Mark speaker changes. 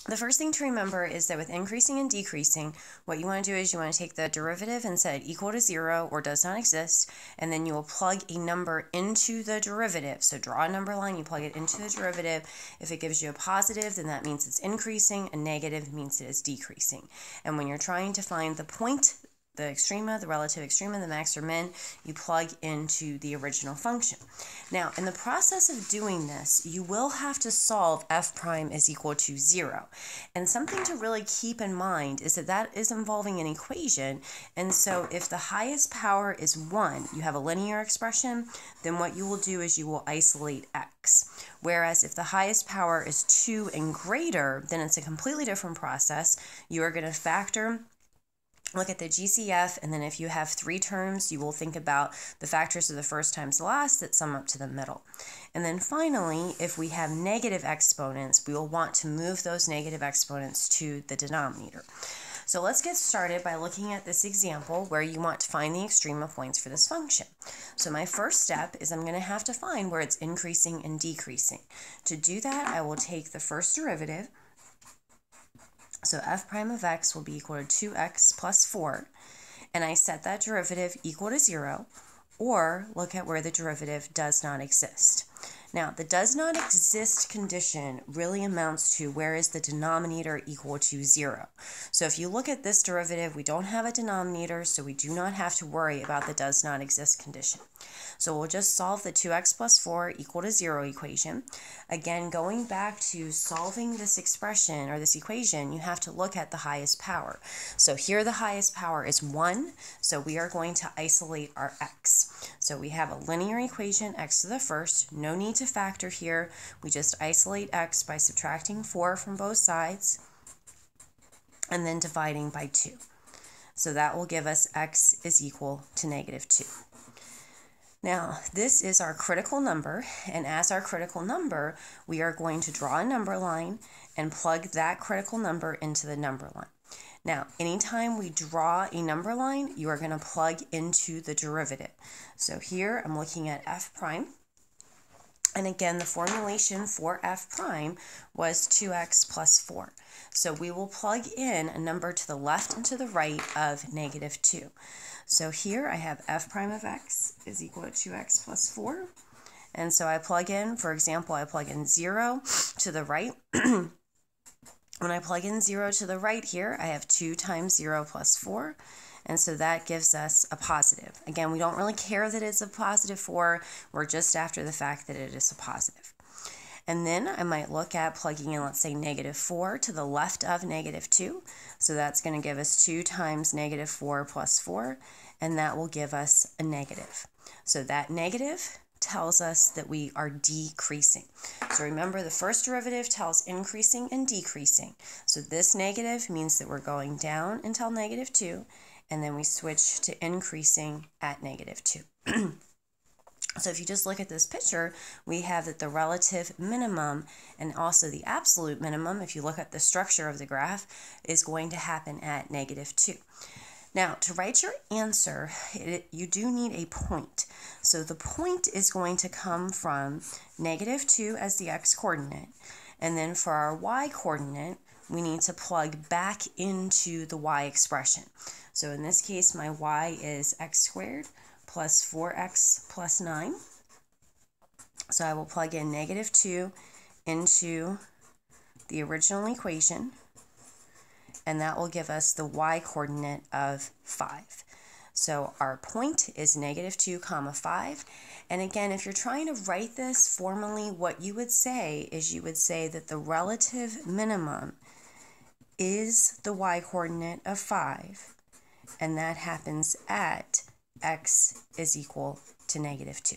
Speaker 1: The first thing to remember is that with increasing and decreasing, what you want to do is you want to take the derivative and set it equal to 0 or does not exist, and then you will plug a number into the derivative. So draw a number line, you plug it into the derivative. If it gives you a positive, then that means it's increasing. A negative means it is decreasing. And when you're trying to find the point, the extrema, the relative extrema, the max or min, you plug into the original function. Now, in the process of doing this, you will have to solve f prime is equal to 0. And something to really keep in mind is that that is involving an equation. And so if the highest power is 1, you have a linear expression, then what you will do is you will isolate x. Whereas if the highest power is 2 and greater, then it's a completely different process. You are going to factor, look at the GCF, and then if you have 3 terms, you will think about the factors of the first times the last that sum up to the middle. And then finally, if we have negative exponents, we will want to move those negative exponents to the denominator. So let's get started by looking at this example where you want to find the extrema points for this function. So my first step is I'm going to have to find where it's increasing and decreasing. To do that, I will take the first derivative. So f prime of x will be equal to 2x plus 4, and I set that derivative equal to 0, or look at where the derivative does not exist. Now, the does not exist condition really amounts to where is the denominator equal to 0. So if you look at this derivative, we don't have a denominator, so we do not have to worry about the does not exist condition. So we'll just solve the 2x plus 4 equal to 0 equation. Again, going back to solving this expression or this equation, you have to look at the highest power. So here the highest power is 1, so we are going to isolate our x. So we have a linear equation, x to the first, no need to factor here. We just isolate x by subtracting 4 from both sides and then dividing by 2. So that will give us x is equal to negative 2. Now, this is our critical number, and as our critical number, we are going to draw a number line and plug that critical number into the number line. Now, anytime we draw a number line, you are going to plug into the derivative. So here I'm looking at f prime. And again, the formulation for f prime was 2x plus 4. So we will plug in a number to the left and to the right of negative 2. So here I have f prime of x is equal to 2x plus 4. And so I plug in, for example, I plug in 0 to the right. When I plug in 0 to the right here, I have 2 times 0 plus 4. And so that gives us a positive. Again, we don't really care that it's a positive 4. We're just after the fact that it is a positive. And then I might look at plugging in, let's say, negative 4 to the left of negative 2. So that's going to give us 2 times negative 4 plus 4, and that will give us a negative. So that negative tells us that we are decreasing. So remember, the first derivative tells increasing and decreasing. So this negative means that we're going down until negative 2, and then we switch to increasing at negative 2. So if you just look at this picture, we have that the relative minimum and also the absolute minimum, if you look at the structure of the graph, is going to happen at negative 2. Now, to write your answer, you do need a point. So the point is going to come from negative 2 as the x-coordinate, and then for our y-coordinate, we need to plug back into the y expression. So in this case, my y is x squared plus 4x plus 9. So I will plug in negative 2 into the original equation, and that will give us the y-coordinate of 5. So our point is negative 2 comma 5. And again, if you're trying to write this formally, what you would say is you would say that the relative minimum is the y-coordinate of 5, and that happens at x is equal to negative 2.